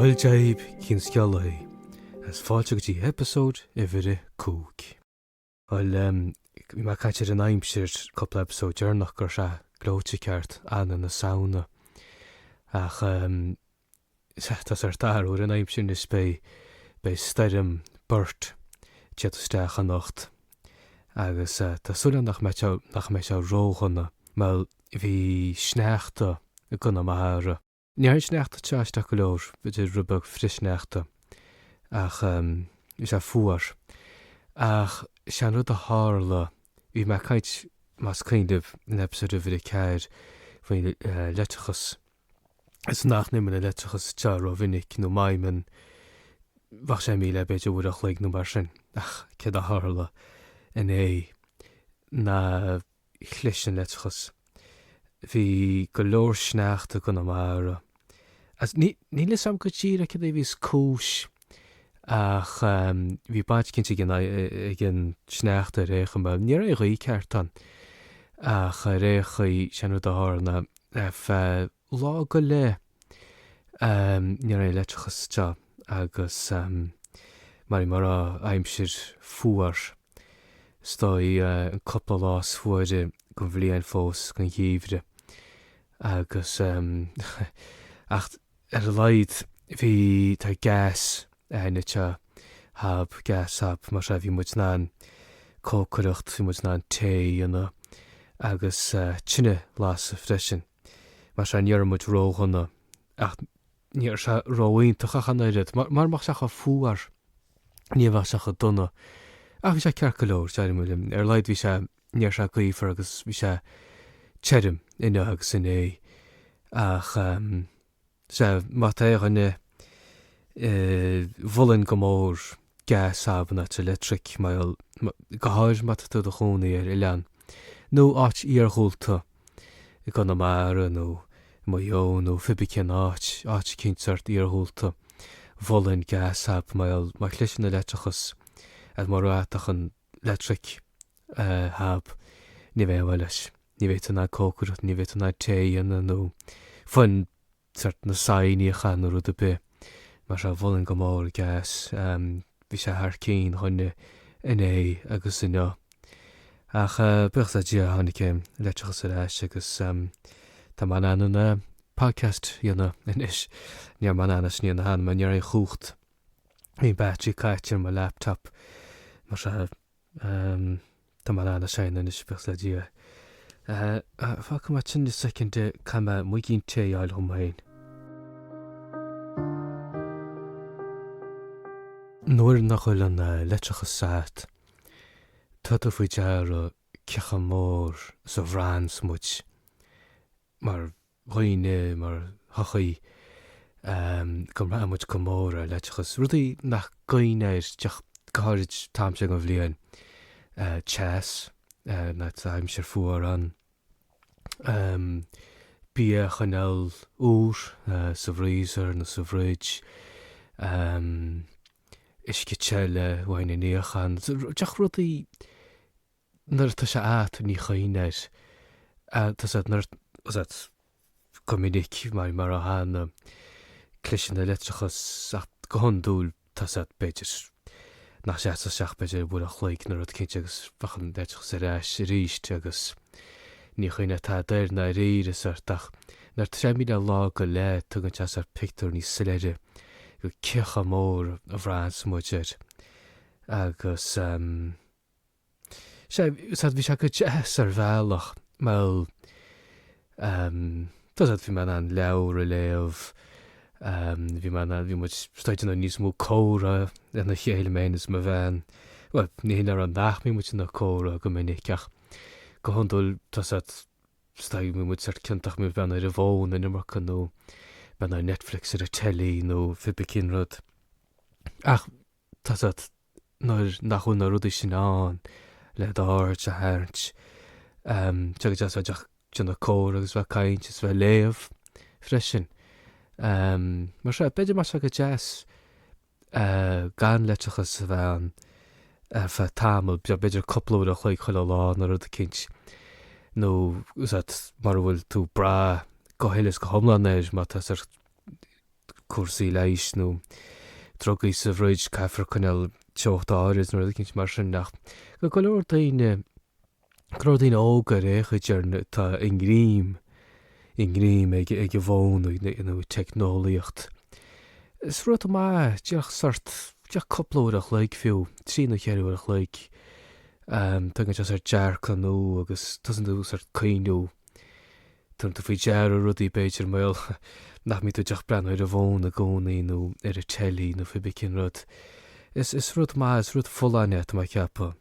Cael jaib cyn sgialai, as fáilte gotí episode ifire cúg. Well, we ma catch an aimsir couple episode Darragh gur se glóte ceart an na sauna. Ach, tas dar o'r an aimsir nis bei stoirm burt tiad steach an nacht. Agus ta sulla nach me se róchanna, mal vi sneachta y gunna ma haara. Ní hain sneachta teiste go leor, beidir rubach frisneachta. Ach, vi se fuar. Ach, sean rud a hárla, vi me cait mas kind of an episode of the cair faoin letrachas. Is nach nimmer a letrachas tar o vinnig no maimen bach sé mi le beidir wyrach leig no bar sin. Ach, ced a hárla yn na chlisin letrachas. Vi go leor sneachta gunna mara. As ní le sam go tíra ced é vís cúis. Ach, vi baid cinti gyn sneachta reich yma. Ní reich I ceartan. Ach, reich I sianw da hárna. Lá go le. Ní reich letrachas ta. Agus, mari mara aimsir fuar. Stoi yn couple lás fuaide gon bhliain fós gon híomhre. Agus, ach, leid vi ta gas na ta hab gas hab mar se vi muid ná cócaracht vi muid ná té yna agus tine las freisin mar se níor muid róchanna ach níor se róíntach an éirid mar mach seach a fuar níomh seach a donna ach vi se cear go leor se mulim leid vi se níor se grífar agus vi se tserim ina agus in ach se mat éigeanne bhullin go mór gas habna te electric mail goháir mat tu a chónaí lean. nó áit íarghúlta I gona mara nó maio nó fibicin áit cinsart íarghúlta bhullin gas hab mail ma chlisin electrachas as mar ráach an electric hab ní bheith leis. Ní bheith na cócaracht, ní bheith na té nó fun cert na saini chan or de be mar se bhullin go mór gas vi se haar cín chunne in agus in ach buch a dia hannig letrachas a agus tá man an podcast yna in is ní man an ní an han man ar chucht í battery caitir ma laptop mar se tá man an sein in is buch a dia fa ma tin second kama mu gin té ail hom Nóir nach chuil an letrachas sát, tuta faoi deara cecha mór sa bhrean smuid, mar roiine, mar hachaí gom ramuid go mór a letrachas. Rudaí nach gaoinéir teach gáid tamse go bhliain chas, na taim sér fuar an bia chanel úr sa bhríosar na sa bhríd, is go teile bhain in níochan. Teach rudaí nar tá se áit ní chaoinéir. Tá sé nar cominic mar a hána clisin electrachas ach go hondúil tá sé beidir nach sé seach beidir bhfuil a chloig nar rud cinse agus fachan letrachas ríist agus ní chaoine tá déir na ríir is ach nar tre mí lá go le tugann te picú ní sileire go cecha mór a bhrean smuid agus sé vi se go jazz ar bhealach mal tá vi man an leabhar a léamh vi muid stoitin an níos mó córa na chéile ménas ma bhein well ní ar an nach mí muid na córa go minicach go hondul tá staid mi muid cinntaach mi bhean ar a bhin in mar nó ben ar Netflix ar a telly nó fibicin rud. Ach, tá nach chun na rudaí sin an le dáirt a háirt. Teag deas bheith na cór agus bheith caint is bheith léamh freisin. Mar se beidir mar se go deas gan letrachas a bheith an fe tamil beidir coplóid a chuig chuile lá na rud a cinint. nó mar bhfuil tú bra go héiles go thomlan éis má tá cuasaí leis nó trogaí sa bhréid caithfar chunneil teocht áiris nó cinint mar sin nach. Go leor daoine óga récha dearna tá in ghríim ag go bhón nó technoliacht. Is rud má deach coplóireach le fiú trí na cheirúach le tugann se dearcha nó agus tusan dús ar cainú tun tú faoi dear rudí beidir méil nach mí tú deach brenn ar a bhón a gcónaí nó ar a telí nó fi bicin rud. Is rud má is rud fullaine tá ceappa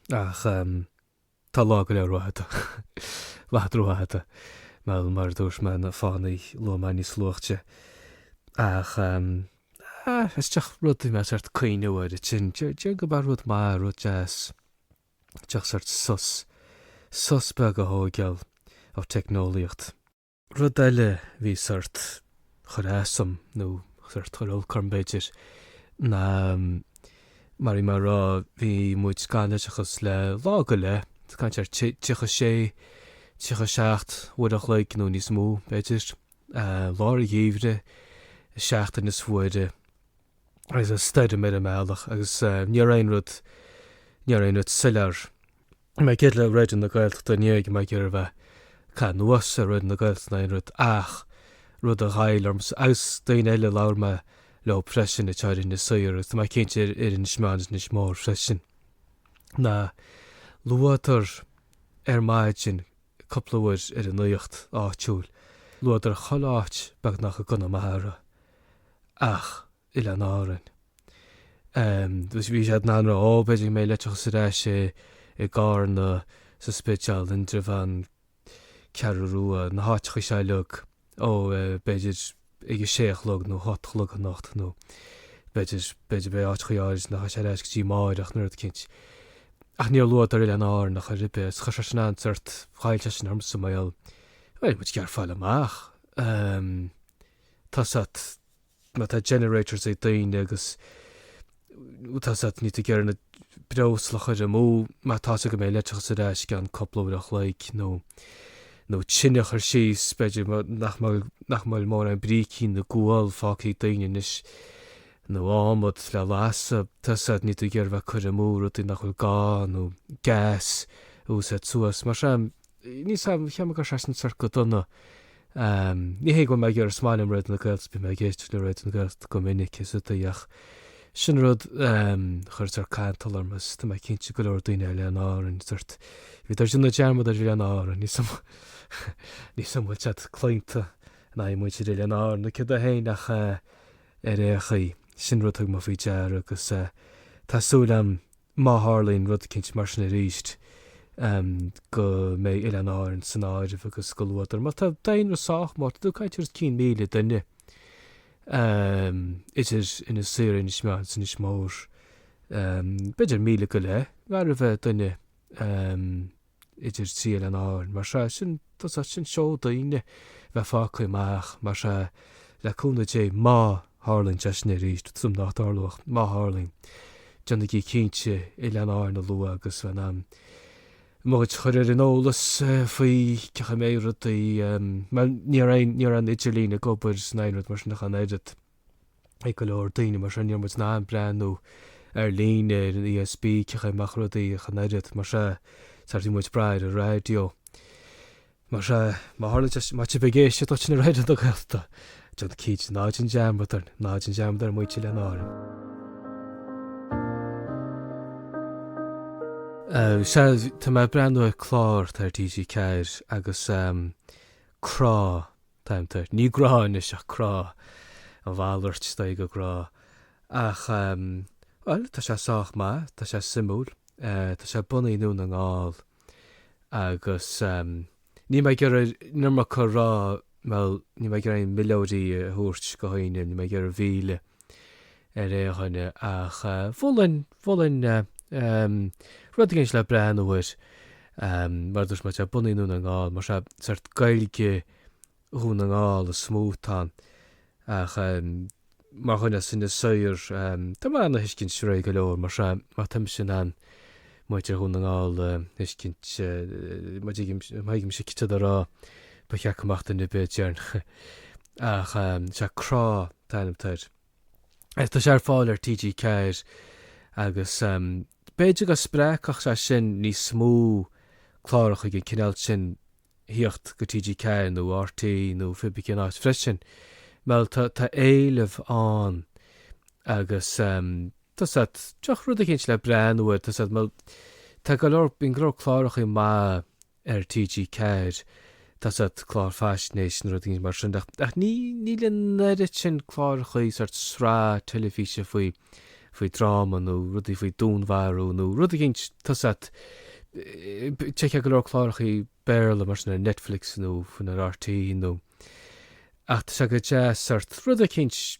ach tá lá go le ruthata ruthata me mar dúirs me na fánaí lomainní slúachte ach is teach rudí me sart cainú ar a tin dear go bar rud má rud jazz teach sart sus be go hógeal á technoliacht. Rud eile hí sart chorásam nó sart chorol cormbéidir na mar mar rá hí muid scanneachchas le lá go le caint ar tucha seacht bhuiach le nó níos mó beidir lá a dhéomhre seaachta na sfuide agus a staide mé mbealach agus níor rud silar me gé le réidir na gailt do néag me gur bheith cá nuas a rud na gailt na rud ach rud a ghailorms aus daon eile leir me le freisin na teir na saoir tá mai cinint ar an smánas na smór freisin na luatar ar maid sin coplúir ar an nuocht áitiúil luatar choláit bag nach a gona mahara ach i le náran. Dus bhí sé ná ábeidir mé leiteach sa réis i gár na sa spéisial in dribhan cearú na háitcha sé lug ó beidir ige séachlog nó hátlog a nacht nó beidir be áitchaáiris nach sé réis tí máireach nuir cinint. Ach níor luatar i le ná nach a ribe cha sin ansart chailte sin armsa mail well mu cear fáil amach. Tásat má tá generators é daine agus tásat ní ggéar na breoslachar a mó má tá go mé leiteach sa réis gan coplóireach le nó tsinneach ar síos beidir nach mór an brícín na gúil fácaí daine is nó ámod le lása tásat ní ggéar bheith chur a mó rutí nach chuil gá nó gas ús suas mar sem ní sam cheamach ar sesin sar go donna. Ní hé go me gur smáim réid na gailt be me géist le réid na gailt go minic is ach sin rud chuirt ar cantalarmas tá me cinnte go leir daine le an áran tuirt hí tar sin na dearmad ar bhí an áran ní samhfuil tead clointe na muid ré an áran na cid a héin nach ar réchaí sin rudthg má bhí dear agus tásúlam má hálíonn rud cinint mar sin a ríist go mé i an áran san áidir agus go luatar má tá daon raách má dú caiitiir 100 míle duine idir ina suúr in smeán san is mór beidir míle go le mar a bheith duine idir tí an áran mar sin sin seo daoine bheith fácaí amach mar se leúna dé má hálinn teisna ríist sum nach dárlach má hálinn deanna í cinnte i le an áran na lua agus bheit Móid chuir ar an ólas faoi cecha mé rutaí níor an Idirlín a gobar snéad mar sin nach an éidir ag go leor daoine mar sin níormid ná an breanú ar lín ar an ESB cecha meach rutaí a chanéidir mar se sartí muid braid a radio. Mar se má hála te begéiste tá sin a réidir do gailta John cíid náidin deambar muite le ára. Tá me breanú chlár tar TG ceir agus crá taimtar. Ní gráin is seach crá an bhálairt sta go grá. Ach tá sé sách má, tá sé simúl, tá sé bunaí nún an gáil agus ní me gur nirma chu rá ní me gur ein milódí thuirt go haine, ní me gur bhíle ar réhanne ach bhfuilin rud géins le breanúir mar dúirs me te bunaí nún an gáil mar se gailge hún an gáil a smútán ach mar chuine sin saoir tá mar anna hiscinn sré go leor mar se mar tim sin an muidir hún an gáil hiscinint maigim sicte rá ba cheachachta na bétearn ach se crá taimteid. Tá sé fáil TG ceir agus béidir go spréach se sin ní smú chláiricha gin cinál sin hiocht go TG ceir nó RT nó fibicin áit freisin. Well tá éileh an agus tá teach rud a cinn le breanúir tá go leir bín gro chláiricha má TG ceir tá chlár fascination rud mar sin ach ní le neidir sin chláiricha sort srá telefíe faoi drama nó rudí faoi dúnmharú nó rud a cinn tá te go leir chláiricha béle mar sin Netflix nó fan RT nó ach tá go de sort rud a cinint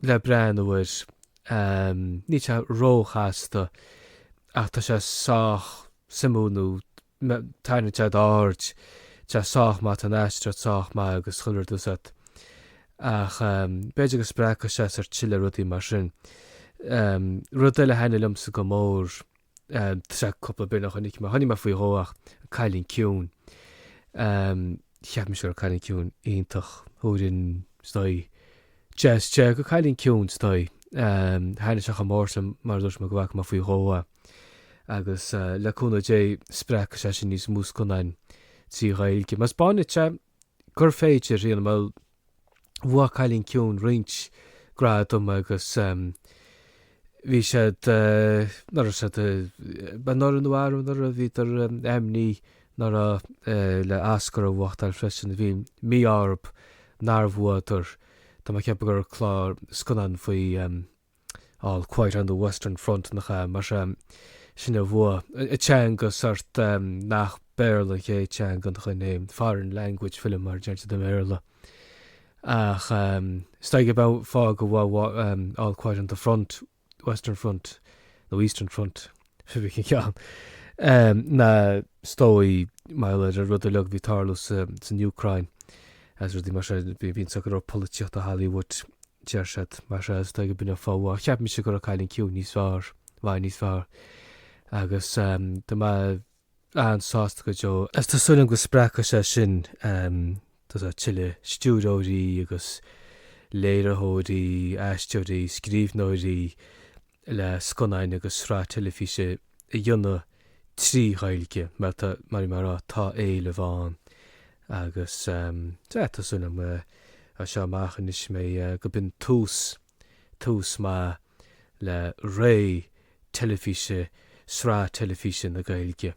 le breanúir ní te róchasta ach tá sé sách simúnú taine tead áirt te sách má an eistre sách má agus chuir dúsat ach béidir go sprécha sé ar tiile rudí mar sin rud eile hena lumsa go mór sé coppla bin nach chunig haní mar faoi róach cailín ciún cheap me segur cailín ciún ionintach thuúrin stoi jazz go cailín ciún stoi hena seach a mórsam mar dúirs me gohhaach mar faoi róa agus leúna dé sprécha sé sin níos mús gonain tí réilge mas báine te gur féidir rion má bhua cailín ciún rint gradum agus bhí sé nar nar an nuair nar a bhí ar ní nar le ascar a bhachtar freisin a bhí mí arb nar bhuatar tá ceap gur chlár sconan faoi all quite on the Western Front nach mar sin a bhua tean go sort nach béle ché tean gan chunéim foreign language film mar deirte de méle ach steige bbá fá go bhá all quite on the front Western Front no Eastern Front fi cean na stói meile a rud a leag bhí tarlas san Ukraine as rudí mar bhín sa gur políocht a Hollywood deir se mar se steige buna fáha cheap mi se gur a cailín ciú níos fearr bhain níos fearr agus tá ansásta go jo as tá sulim go sprécha sé sin tá a tiile stúdóirí agus léireóirí eisteúirí scríbhnóirí le sconain agus srá telefíe i dionne trí chailge mar mar tá éile bháin agus tá sulim a se máchan is mé go bin tús má le ré telefíe srá telefíe na gailge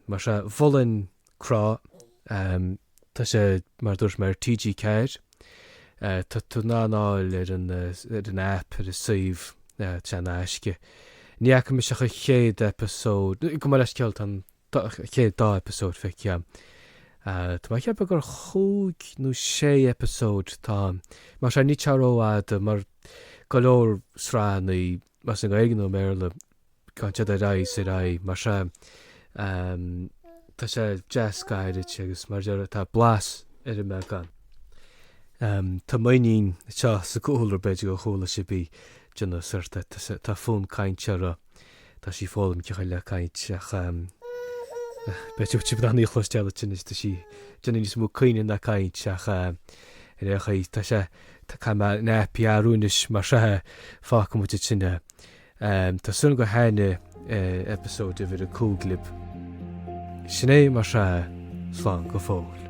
mar se bholinn crá tá sé mar dúirs mar TG ceir tá tú nááil ar an app ar a suomh te eisce níach me seach a chéad episód go mar leis cealt an chéad dá episód fe ceam Tá mai ceap gur chúig nó 6 episód tá mar sé ní teróád mar go leor sránaí mas an aigen ó méle gan te ra sé ra mar se tá sé jazzcaide agus mar tá blas ar me gan tá maoín se sa cólar beidir go chola si bí duna suirta tá fón caiinteara tá sí fálam cecha le caiint beidir si an íchlosteile sin is sí duna níos mú cuioine na caiint seach réchaí tá sé tá na piarúnis mar sethe fá mu sinne tá sun go haine episód a bhir a cúglib sinné mar se slán go fóil.